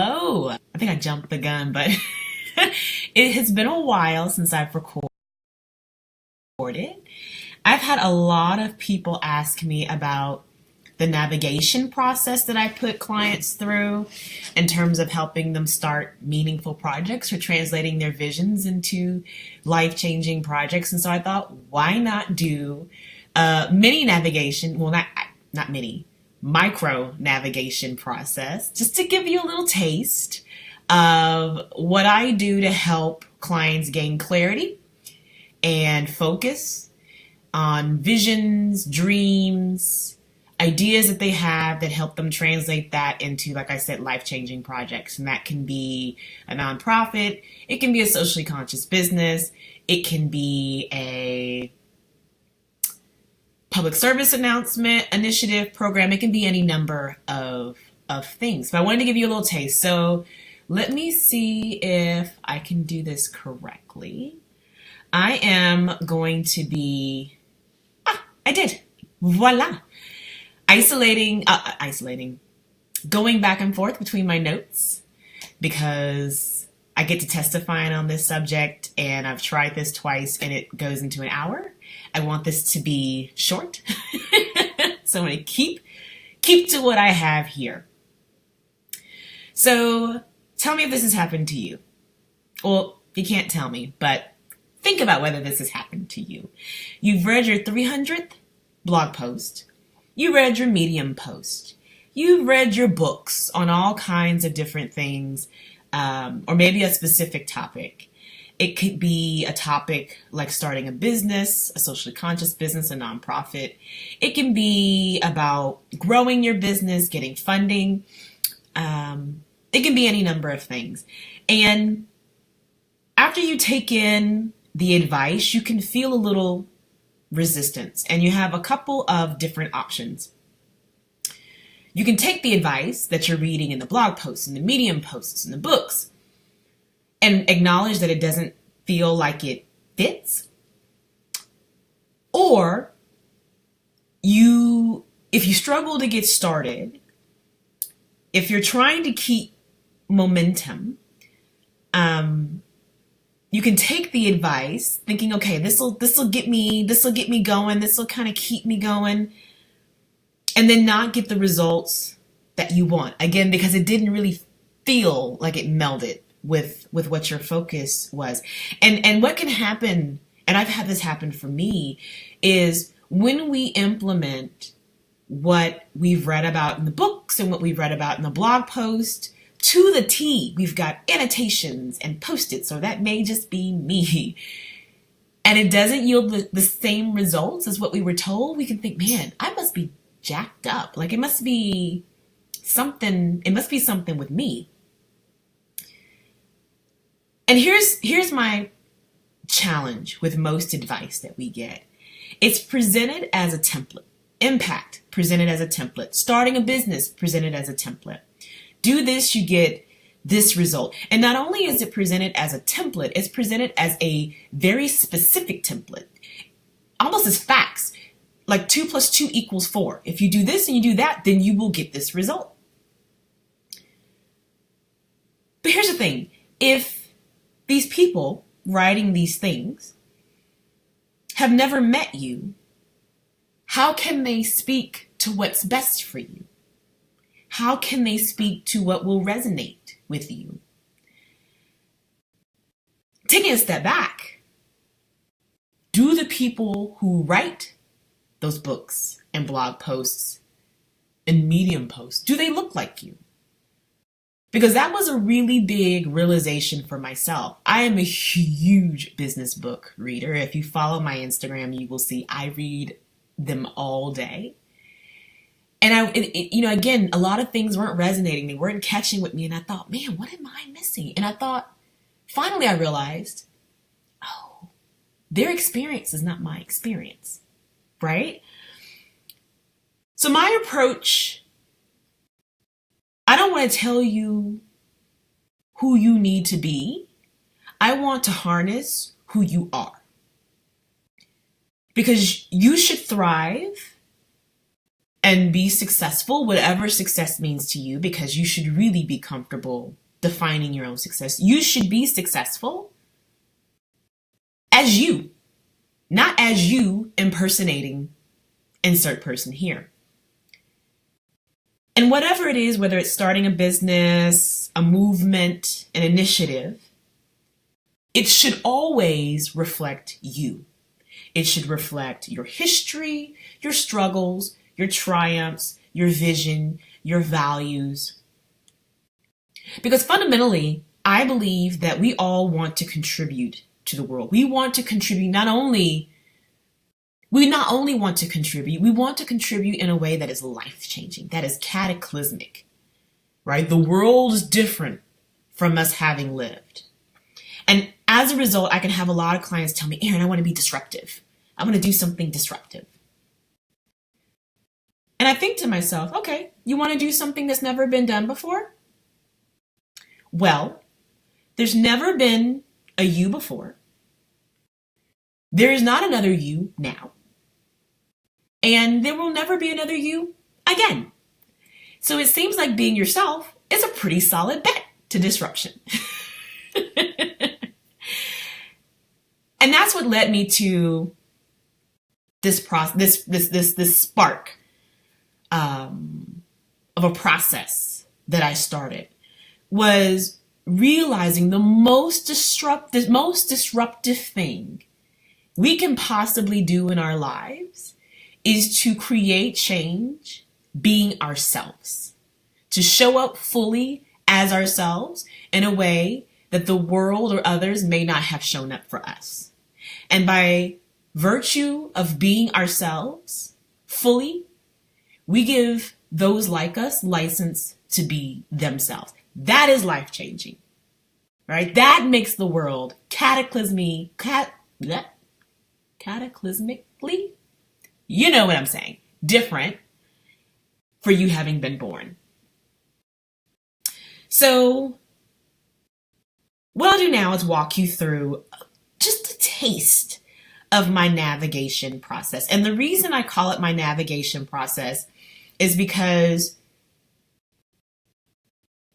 Oh, I think I jumped the gun, but it has been a while since I've recorded. I've had a lot of people ask me about the navigation process that I put clients through in terms of helping them start meaningful projects or translating their visions into life-changing projects. And so I thought, why not do mini navigation? Well, not mini, micro navigation process, just to give you a little taste of what I do to help clients gain clarity and focus on visions, dreams, ideas that they have that help them translate that into, like I said, life-changing projects. And that can be a nonprofit, it can be a socially conscious business, it can be a public service announcement, initiative, program, it can be any number of things. But I wanted to give you a little taste. So let me see if I can do this correctly. I am going to be, I did, voila. Isolating, going back and forth between my notes because I get to testifying on this subject and I've tried this twice and it goes into an hour. I want this to be short. So I'm going to keep to what I have here. So tell me if this has happened to you. Well, you can't tell me, but think about whether this has happened to you. You've read your 300th blog post. You read your Medium post. You've read your books on all kinds of different things, or maybe a specific topic. It could be a topic like starting a business, a socially conscious business, a nonprofit. It can be about growing your business, getting funding. It can be any number of things. And after you take in the advice, you can feel a little resistance, and you have a couple of different options. You can take the advice that you're reading in the blog posts, in the Medium posts, in the books, and acknowledge that it doesn't feel like it fits. Or if you struggle to get started, if you're trying to keep momentum, you can take the advice thinking, okay, this'll get me going, this'll kind of keep me going, and then not get the results that you want. Again, because it didn't really feel like it melded with what your focus was. And what can happen, and I've had this happen for me, is when we implement what we've read about in the books and what we've read about in the blog post to the T. We've got annotations and post-its, or that may just be me. And it doesn't yield the same results as what we were told. We can think, man, I must be jacked up. Like it must be something with me. And here's my challenge with most advice that we get. It's presented as a template. Impact, presented as a template. Starting a business, presented as a template. Do this, you get this result. And not only is it presented as a template, it's presented as a very specific template, almost as facts, like 2 + 2 = 4. If you do this and you do that, then you will get this result. But here's the thing. If these people writing these things have never met you, how can they speak to what's best for you? How can they speak to what will resonate with you? Taking a step back, do the people who write those books and blog posts and Medium posts, do they look like you? Because that was a really big realization for myself. I am a huge business book reader. If you follow my Instagram, you will see I read them all day. And again, a lot of things weren't resonating. They weren't catching with me. And I thought, man, what am I missing? And I thought, finally I realized, oh, their experience is not my experience, right? So my approach, I don't want to tell you who you need to be. I want to harness who you are. Because you should thrive and be successful, whatever success means to you, because you should really be comfortable defining your own success. You should be successful as you, not as you impersonating insert person here. And whatever it is, whether it's starting a business, a movement, an initiative, it should always reflect you. It should reflect your history, your struggles, your triumphs, your vision, your values. Because fundamentally, I believe that we all want to contribute to the world. We want to contribute we not only want to contribute, we want to contribute in a way that is life-changing, that is cataclysmic, right? The world is different from us having lived. And as a result, I can have a lot of clients tell me, Erin, I want to be disruptive. I want to do something disruptive. And I think to myself, okay, you want to do something that's never been done before? Well, there's never been a you before. There is not another you now. And there will never be another you again. So it seems like being yourself is a pretty solid bet to disruption. And that's what led me to this spark of a process that I started, was realizing the most disruptive thing we can possibly do in our lives is to create change being ourselves, to show up fully as ourselves in a way that the world or others may not have shown up for us. And by virtue of being ourselves fully, we give those like us license to be themselves. That is life-changing, right? That makes the world cataclysmically, you know what I'm saying, different for you having been born. So what I'll do now is walk you through just a taste of my navigation process. And the reason I call it my navigation process is because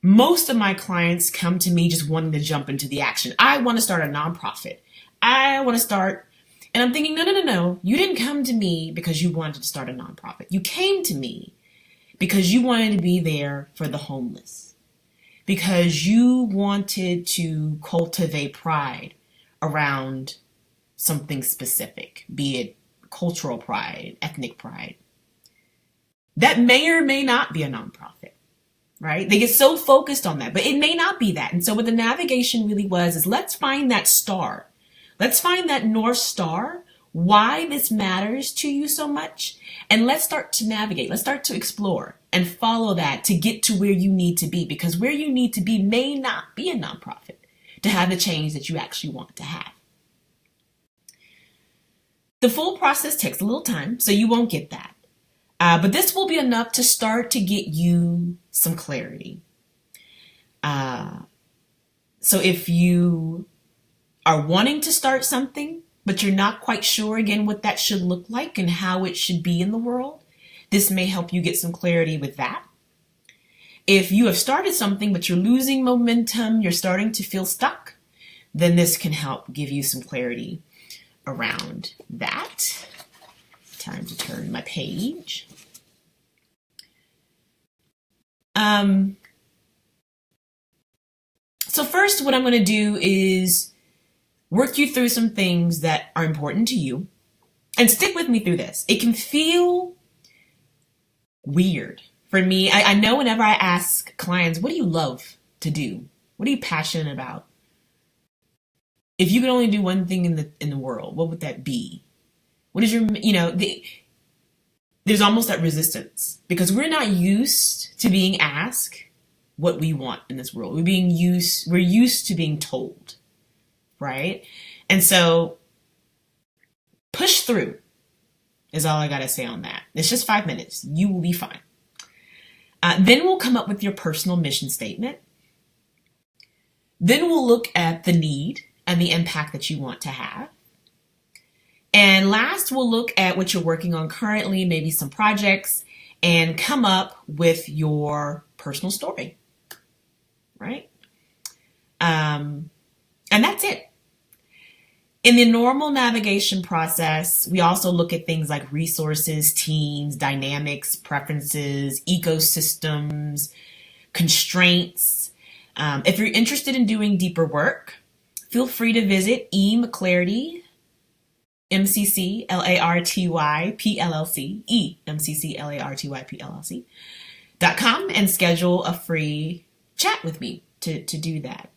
most of my clients come to me just wanting to jump into the action. I want to start a nonprofit. I want to start, and I'm thinking, no. You didn't come to me because you wanted to start a nonprofit. You came to me because you wanted to be there for the homeless, because you wanted to cultivate pride around something specific, be it cultural pride, ethnic pride. That may or may not be a nonprofit, right? They get so focused on that, but it may not be that. And so what the navigation really was is, let's find that star. Let's find that North Star, why this matters to you so much. And let's start to navigate. Let's start to explore and follow that to get to where you need to be, because where you need to be may not be a nonprofit to have the change that you actually want to have. The full process takes a little time, so you won't get that. But this will be enough to start to get you some clarity. So if you are wanting to start something, but you're not quite sure, again, what that should look like and how it should be in the world, this may help you get some clarity with that. If you have started something, but you're losing momentum, you're starting to feel stuck, then this can help give you some clarity around that. Time to turn my page. So first, what I'm going to do is work you through some things that are important to you, and stick with me through this. It can feel weird for me. I know whenever I ask clients, what do you love to do? What are you passionate about? If you could only do one thing in the world, what would that be? What is your, there's almost that resistance, because we're not used to being asked what we want in this world. We're used to being told, right? And so push through is all I got to say on that. It's just 5 minutes. You will be fine. Then we'll come up with your personal mission statement. Then we'll look at the need and the impact that you want to have. And last, we'll look at what you're working on currently, maybe some projects, and come up with your personal story, right? And that's it. In the normal navigation process, we also look at things like resources, teams, dynamics, preferences, ecosystems, constraints. If you're interested in doing deeper work, feel free to visit eMcClarty, MCCLARTYPLLC, EMCCLARTYPLLC.com, and schedule a free chat with me to do that.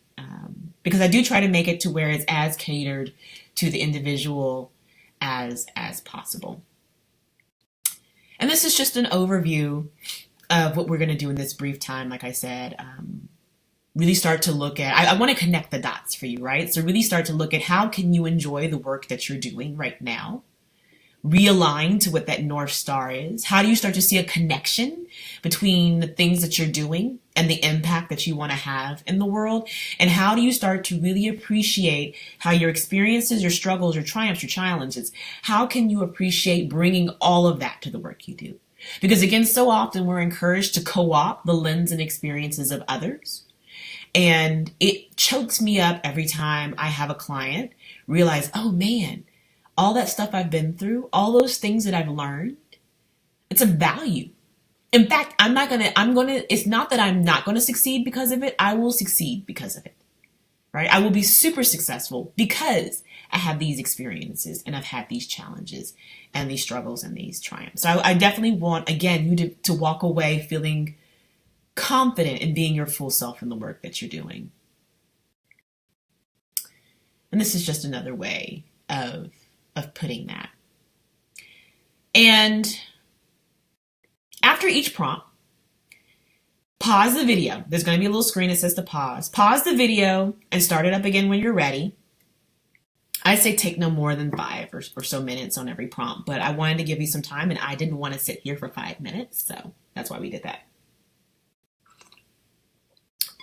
Because I do try to make it to where it's as catered to the individual as possible. And this is just an overview of what we're going to do in this brief time. Like I said, really start to look at, I want to connect the dots for you, right? So really start to look at how can you enjoy the work that you're doing right now? Realign to what that North Star is. How do you start to see a connection between the things that you're doing and the impact that you want to have in the world? And how do you start to really appreciate how your experiences, your struggles, your triumphs, your challenges, how can you appreciate bringing all of that to the work you do? Because again, so often we're encouraged to co-opt the lens and experiences of others. And it chokes me up every time I have a client realize, oh man, all that stuff I've been through, all those things that I've learned, it's of value. In fact, it's not that I'm not going to succeed because of it. I will succeed because of it, right? I will be super successful because I have these experiences and I've had these challenges and these struggles and these triumphs. So I definitely want, again, you to walk away feeling confident in being your full self in the work that you're doing. And this is just another way of putting that. And after each prompt, pause the video. There's going to be a little screen that says to pause. Pause the video and start it up again when you're ready. I say take no more than 5 or so minutes on every prompt, but I wanted to give you some time and I didn't want to sit here for 5 minutes, so that's why we did that.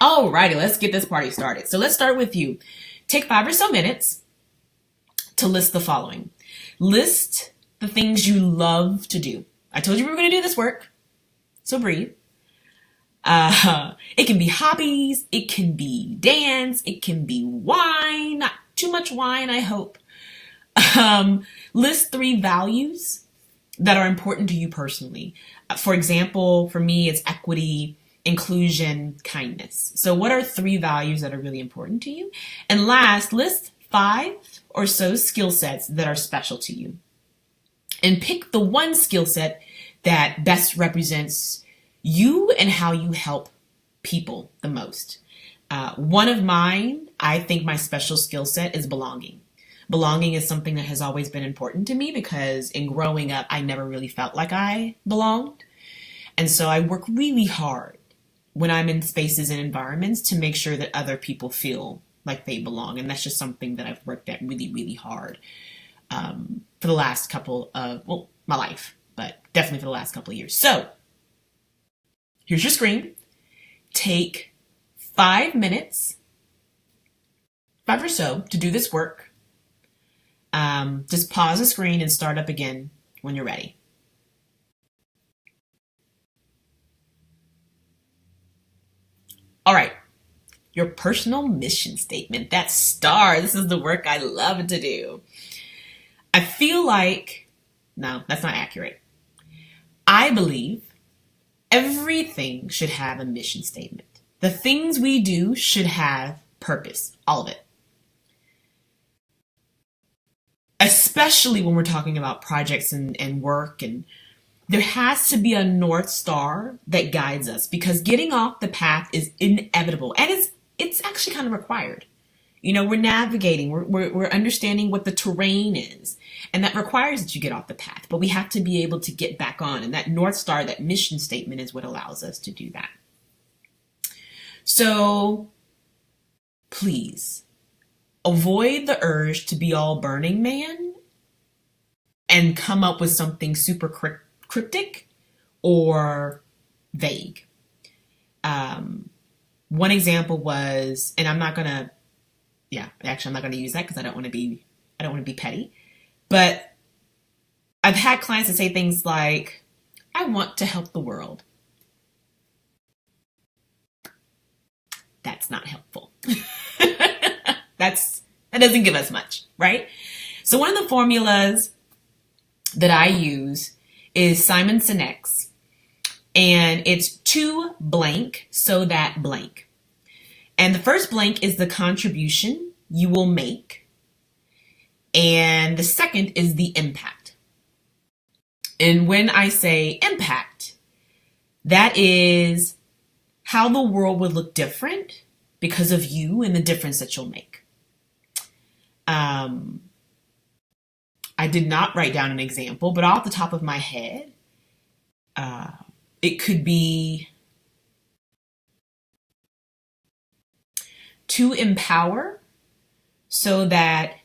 Alrighty, let's get this party started. So let's start with you. Take 5 or so minutes to list the following. List the things you love to do. I told you we were going to do this work, so breathe. It can be hobbies, it can be dance, it can be wine, not too much wine, I hope. List 3 values that are important to you personally. For example, for me, it's equity, inclusion, kindness. So what are 3 values that are really important to you? And last, list 5 or so skill sets that are special to you. And pick the one skill set that best represents you and how you help people the most. One of mine, I think my special skill set is belonging. Belonging is something that has always been important to me because in growing up, I never really felt like I belonged. And so I work really hard when I'm in spaces and environments to make sure that other people feel like they belong. And that's just something that I've worked at really, really hard for the last couple of, my life, but definitely for the last couple of years. So here's your screen. Take 5 minutes, 5 or so, to do this work. Just pause the screen and start up again when you're ready. All right. Your personal mission statement, that star. This is the work I love to do. I feel like, no, that's not accurate. I believe everything should have a mission statement. The things we do should have purpose, all of it. Especially when we're talking about projects and work, and there has to be a North Star that guides us because getting off the path is inevitable and it's actually kind of required. You know, we're navigating, we're understanding what the terrain is, and that requires that you get off the path, but we have to be able to get back on, and that North Star, that mission statement is what allows us to do that. So please avoid the urge to be all Burning Man and come up with something super cryptic or vague. One example was, and I'm not going to use that because I don't want to be petty, but I've had clients that say things like, I want to help the world. That's not helpful. That doesn't give us much, right? So one of the formulas that I use is Simon Sinek's, and it's to blank so that blank. And the first blank is the contribution you will make, and the second is the impact. And when I say impact, that is how the world would look different because of you and the difference that you'll make. I did not write down an example, but off the top of my head, it could be to empower so that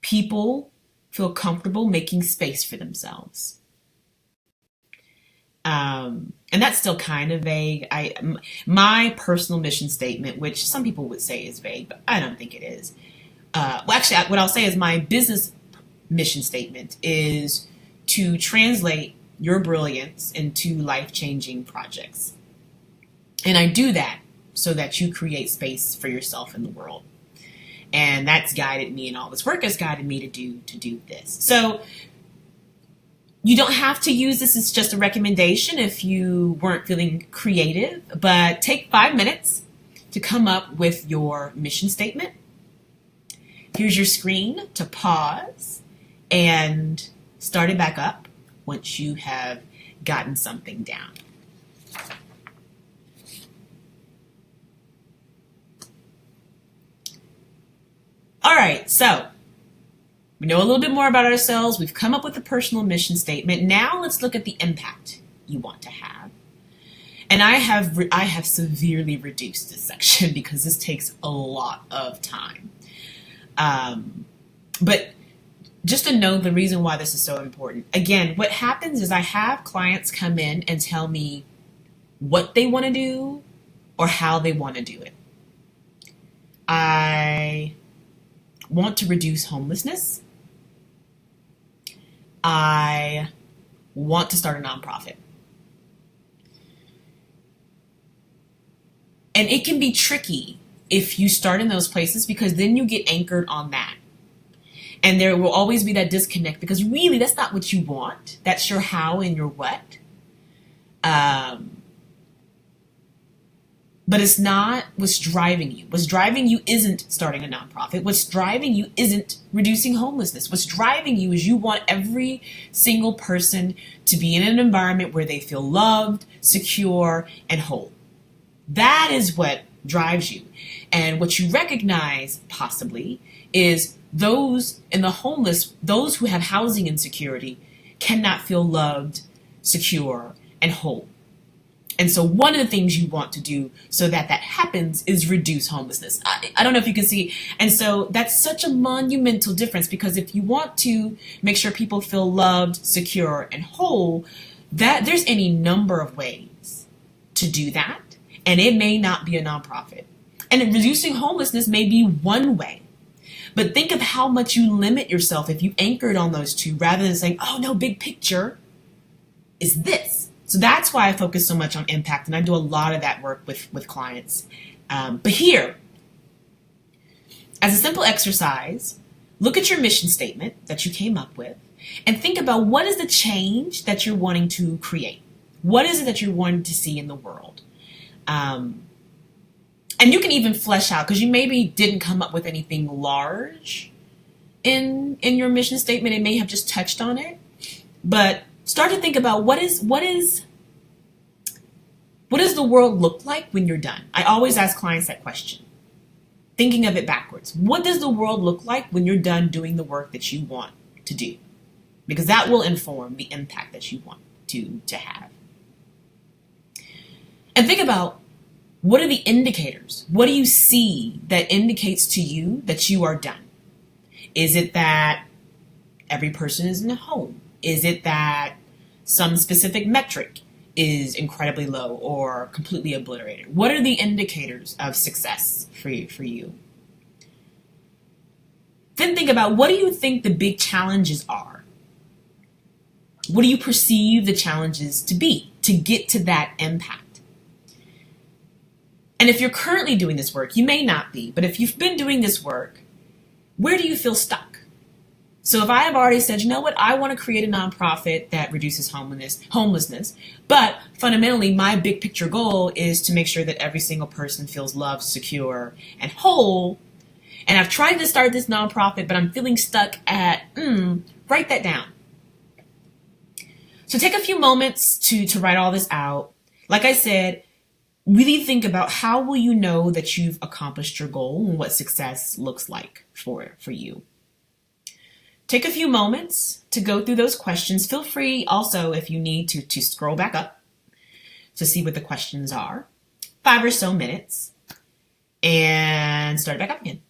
people feel comfortable making space for themselves. And that's still kind of vague. My personal mission statement, which some people would say is vague, but I don't think it is. What I'll say is my business mission statement is to translate your brilliance into life-changing projects. And I do that so that you create space for yourself in the world. And that's guided me, and all this work has guided me to do this. So you don't have to use this as just a recommendation if you weren't feeling creative, but take 5 minutes to come up with your mission statement. Here's your screen to pause and start it back up once you have gotten something down. All right, so we know a little bit more about ourselves. We've come up with a personal mission statement. Now let's look at the impact you want to have. And I have severely reduced this section because this takes a lot of time. But just to know the reason why this is so important. Again, what happens is I have clients come in and tell me what they want to do or how they want to do it. I want to reduce homelessness. I want to start a nonprofit. And it can be tricky if you start in those places because then you get anchored on that. And there will always be that disconnect because really that's not what you want. That's your how and your what. But it's not what's driving you. What's driving you isn't starting a nonprofit. What's driving you isn't reducing homelessness. What's driving you is you want every single person to be in an environment where they feel loved, secure, and whole. That is what drives you. And what you recognize, possibly, is those in the homeless, those who have housing insecurity, cannot feel loved, secure, and whole. And so one of the things you want to do so that that happens is reduce homelessness. I don't know if you can see. And so that's such a monumental difference because if you want to make sure people feel loved, secure, and whole, that there's any number of ways to do that. And it may not be a nonprofit. And reducing homelessness may be one way. But think of how much you limit yourself if you anchored on those two rather than saying, oh no, big picture is this. So that's why I focus so much on impact, and I do a lot of that work with clients. But here, as a simple exercise, look at your mission statement that you came up with and think about what is the change that you're wanting to create. What is it that you're wanting to see in the world? And you can even flesh out, because you maybe didn't come up with anything large in your mission statement. It may have just touched on it, but start to think about what does the world look like when you're done? I always ask clients that question, thinking of it backwards. What does the world look like when you're done doing the work that you want to do? Because that will inform the impact that you want to have. And think about, what are the indicators? What do you see that indicates to you that you are done? Is it that every person is in a home? Is it that some specific metric is incredibly low or completely obliterated? What are the indicators of success for you? Then think about, what do you think the big challenges are? What do you perceive the challenges to be to get to that impact? And if you're currently doing this work, you may not be, but if you've been doing this work, where do you feel stuck? So if I have already said, you know what, I want to create a nonprofit that reduces homelessness, but fundamentally my big picture goal is to make sure that every single person feels loved, secure, and whole, and I've tried to start this nonprofit, but I'm feeling stuck at, write that down. So take a few moments to write all this out. Like I said, really think about how will you know that you've accomplished your goal and what success looks like for you. Take a few moments to go through those questions. Feel free also, if you need to scroll back up to see what the questions are. 5 or so minutes and start back up again.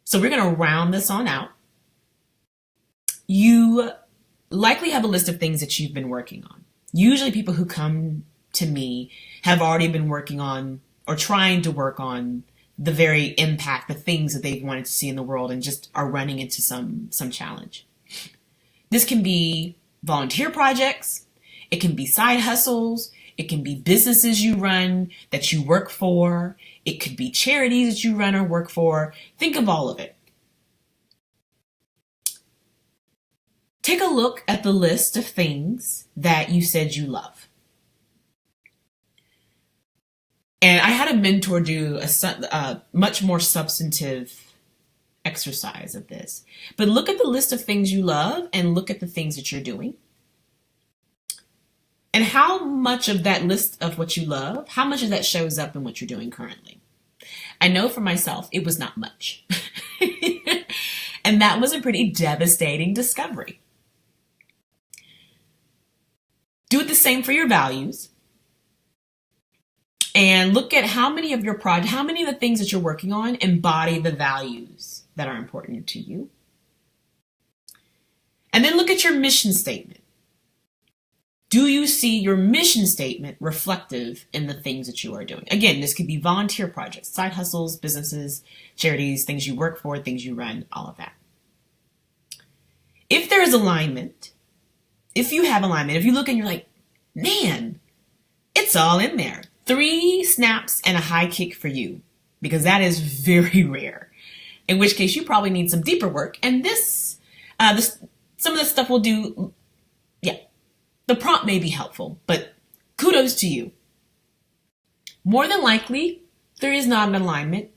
So we're going to round this on out. You likely have a list of things that you've been working on. Usually people who come to me have already been working on or trying to work on the very impact, the things that they've wanted to see in the world, and just are running into some challenge. This can be volunteer projects. It can be side hustles. It can be businesses you run that you work for. It could be charities that you run or work for. Think of all of it. Take a look at the list of things that you said you love. And I had a mentor do a much more substantive exercise of this. But look at the list of things you love and look at the things that you're doing. And how much of that list of what you love, how much of that shows up in what you're doing currently? I know for myself, it was not much. And that was a pretty devastating discovery. Do it the same for your values. And look at how many of your how many of the things that you're working on embody the values that are important to you. And then look at your mission statement. Do you see your mission statement reflective in the things that you are doing? Again, this could be volunteer projects, side hustles, businesses, charities, things you work for, things you run, all of that. If there is alignment, if you have alignment, if you look and you're like, man, it's all in there. 3 snaps and a high kick for you, because that is very rare. In which case you probably need some deeper work. And this some of this stuff will do, the prompt may be helpful, but kudos to you. More than likely, there is not an alignment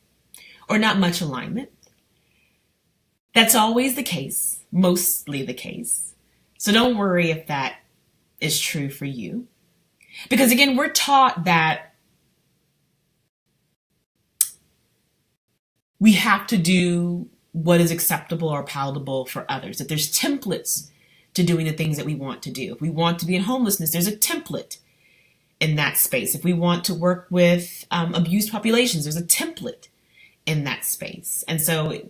or not much alignment. That's always the case, mostly the case. So don't worry if that is true for you. Because again, we're taught that we have to do what is acceptable or palatable for others, that there's templates to doing the things that we want to do. If we want to be in homelessness, there's a template in that space. If we want to work with abused populations, there's a template in that space. And so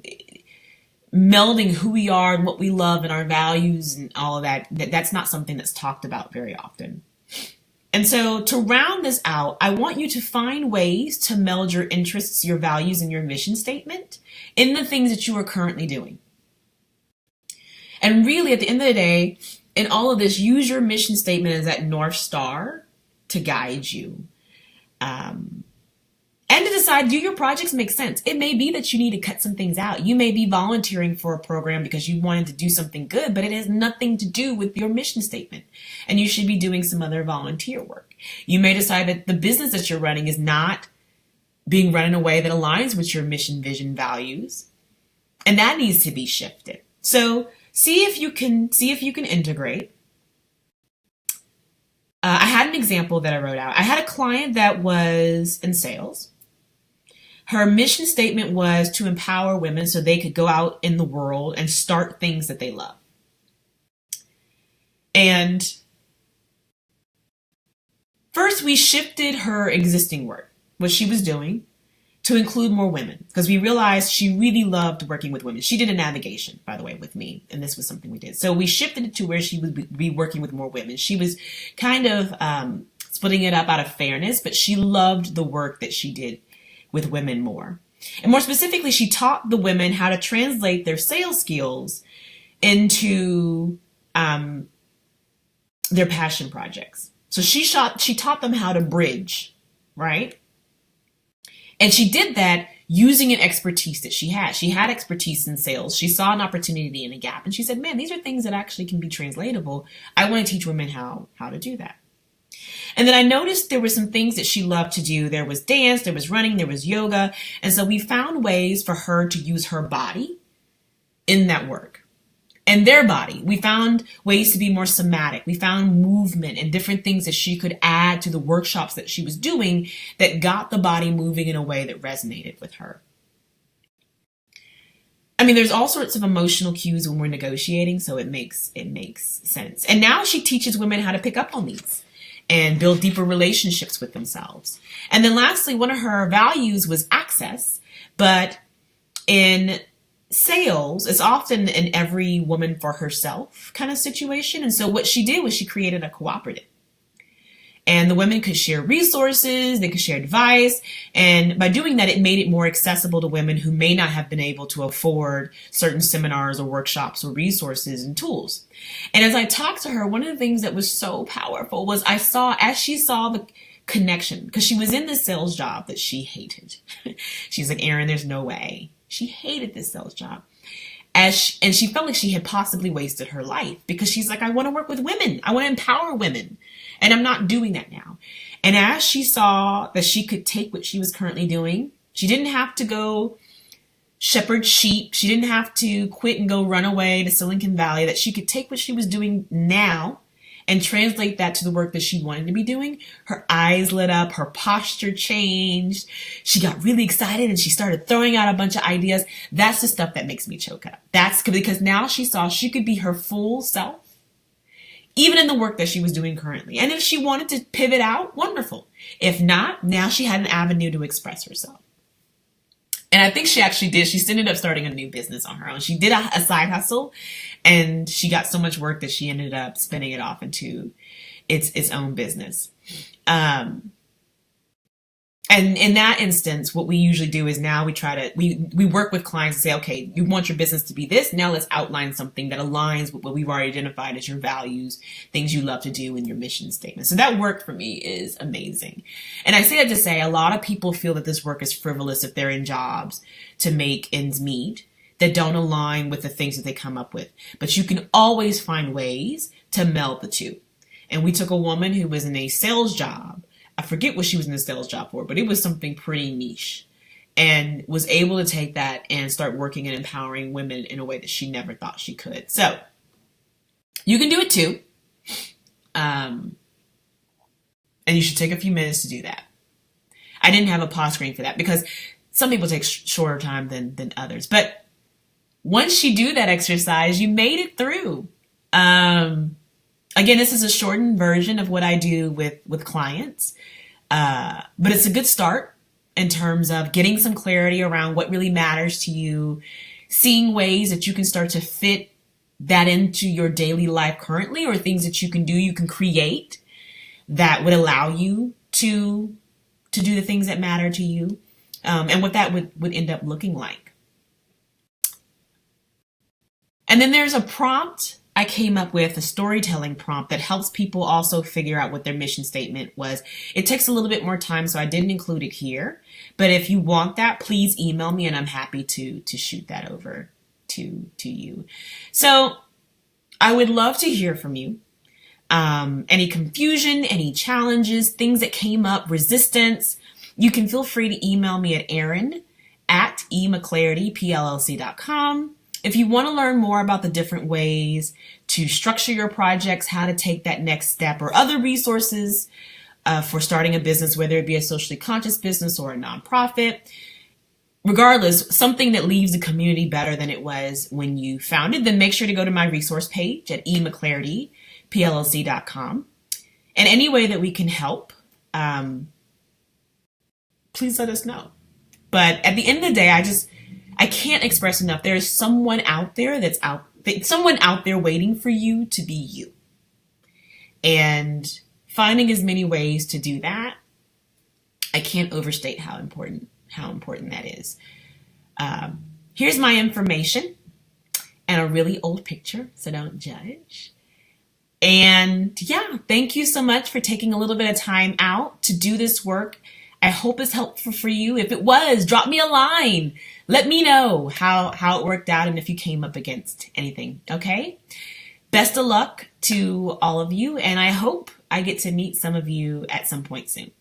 melding who we are and what we love and our values and all of that's not something that's talked about very often. And so to round this out, I want you to find ways to meld your interests, your values, and your mission statement in the things that you are currently doing. And really, at the end of the day, in all of this, use your mission statement as that North Star to guide you. And to decide, do your projects make sense? It may be that you need to cut some things out. You may be volunteering for a program because you wanted to do something good, but it has nothing to do with your mission statement. And you should be doing some other volunteer work. You may decide that the business that you're running is not being run in a way that aligns with your mission, vision, values. And that needs to be shifted. So see if you can integrate. I had an example that I wrote out. I had a client that was in sales. Her mission statement was to empower women so they could go out in the world and start things that they love. And first, we shifted her existing work, what she was doing, to include more women, because we realized she really loved working with women. She did a navigation, by the way, with me, and this was something we did. So we shifted it to where she would be working with more women. She was kind of splitting it up out of fairness, but she loved the work that she did with women more. And more specifically, she taught the women how to translate their sales skills into their passion projects. So she taught them how to bridge, right? And she did that using an expertise that she had. She had expertise in sales. She saw an opportunity and a gap. And she said, man, these are things that actually can be translatable. I want to teach women how to do that. And then I noticed there were some things that she loved to do. There was dance, there was running, there was yoga. And so we found ways for her to use her body in that work. And their body. We found ways to be more somatic. We found movement and different things that she could add to the workshops that she was doing that got the body moving in a way that resonated with her. I mean, there's all sorts of emotional cues when we're negotiating, so it makes sense. And now she teaches women how to pick up on these and build deeper relationships with themselves. And then lastly, one of her values was access, but in sales, it's often an every woman for herself kind of situation. And so what she did was she created a cooperative. And the women could share resources, they could share advice. And by doing that, it made it more accessible to women who may not have been able to afford certain seminars or workshops or resources and tools. And as I talked to her, one of the things that was so powerful was as she saw the connection, because she was in this sales job that she hated. She's like, Erin, there's no way. She hated this sales job. And she felt like she had possibly wasted her life because she's like, I want to work with women. I want to empower women. And I'm not doing that now. And as she saw that she could take what she was currently doing, she didn't have to go shepherd sheep. She didn't have to quit and go run away to Silicon Valley, that she could take what she was doing now and translate that to the work that she wanted to be doing. Her eyes lit up, her posture changed. She got really excited and she started throwing out a bunch of ideas. That's the stuff that makes me choke up. That's because now she saw she could be her full self, even in the work that she was doing currently. And if she wanted to pivot out, wonderful. If not, now she had an avenue to express herself. And I think she actually did. She ended up starting a new business on her own. She did a side hustle, and she got so much work that she ended up spinning it off into its own business. And in that instance, what we usually do is now we work with clients and say, okay, you want your business to be this. Now let's outline something that aligns with what we've already identified as your values, things you love to do, and your mission statement. So that work for me is amazing. And I say that to say a lot of people feel that this work is frivolous if they're in jobs to make ends meet that don't align with the things that they come up with. But you can always find ways to meld the two. And we took a woman who was in a sales job. I forget what she was in the sales job for, but it was something pretty niche, and was able to take that and start working and empowering women in a way that she never thought she could. So you can do it too. And you should take a few minutes to do that. I didn't have a pause screen for that because some people take shorter time than others. But once you do that exercise, you made it through. Again, this is a shortened version of what I do with clients, but it's a good start in terms of getting some clarity around what really matters to you, seeing ways that you can start to fit that into your daily life currently, or things that you can create that would allow you to do the things that matter to you, and what that would end up looking like. And then there's a prompt I came up with, a storytelling prompt that helps people also figure out what their mission statement was. It takes a little bit more time, so I didn't include it here. But if you want that, please email me and I'm happy to shoot that over to you. So I would love to hear from you. Any confusion, any challenges, things that came up, resistance, you can feel free to email me at erin@emcclaritypllc.com. If you want to learn more about the different ways to structure your projects, how to take that next step, or other resources for starting a business, whether it be a socially conscious business or a nonprofit, regardless, something that leaves the community better than it was when you found it, then make sure to go to my resource page at emcclaritypllc.com. And any way that we can help, please let us know. But at the end of the day, I can't express enough. There is someone out there someone out there waiting for you to be you. And finding as many ways to do that, I can't overstate how important how important that is. Here's my information and a really old picture, so don't judge. And yeah, thank you so much for taking a little bit of time out to do this work. I hope it's helpful for you. If it was, drop me a line. Let me know how it worked out and if you came up against anything, okay? Best of luck to all of you, and I hope I get to meet some of you at some point soon.